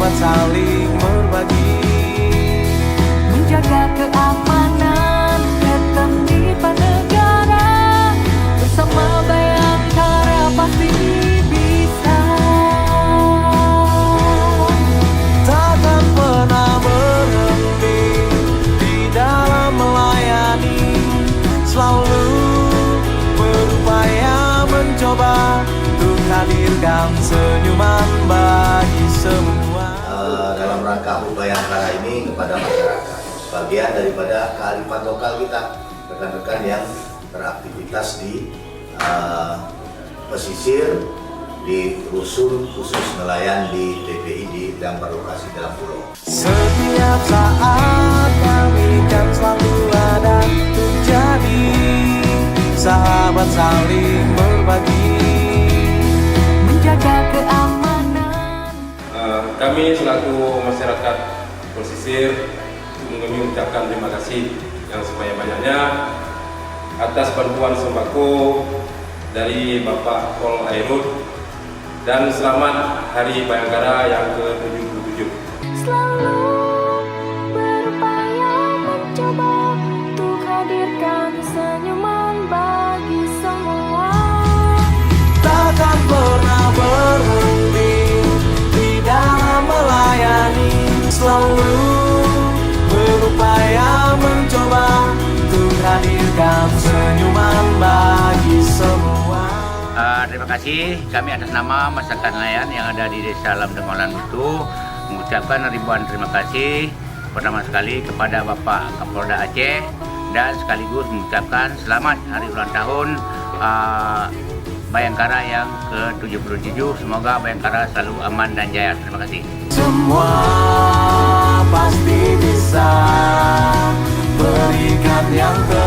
sahabat saling berbagi, menjaga keamanan ketertiban negara. Bersama Bayangkara pasti bisa. takkan pernah berhenti di dalam melayani, selalu berupaya mencoba untuk hadirkan senyuman bagi semua. Dalam rangka HUT Bayangkara ini kepada masyarakat, bagian daripada kearifan lokal kita, rekan-rekan yang beraktivitas di pesisir, di rusun khusus nelayan di TPI yang berlokasi dalam pulau. Setiap saat kami kan selalu ada untuk jadi sahabat saling berbagi, Menjaga keamanan. Kami selaku masyarakat pesisir mengucapkan terima kasih yang sebanyak-banyaknya atas bantuan sembako dari Bapak Pol Airut, dan selamat Hari Bayangkara yang ke-77. Selalu berupaya mencoba untuk hadirkan senyuman bagi semua. takkan pernah berhenti di dalam melayani, selalu berupaya mencoba untuk hadirkan senyuman bagi semua. Terima kasih, kami atas nama masyarakat nelayan yang ada di Desa Lamdengolan itu mengucapkan ribuan terima kasih pertama sekali kepada Bapak Kapolda Aceh, dan sekaligus mengucapkan selamat hari ulang tahun Bayangkara yang ke-77. Semoga Bayangkara selalu aman dan jaya. Terima kasih. Semua pasti bisa berikan yang terbaik.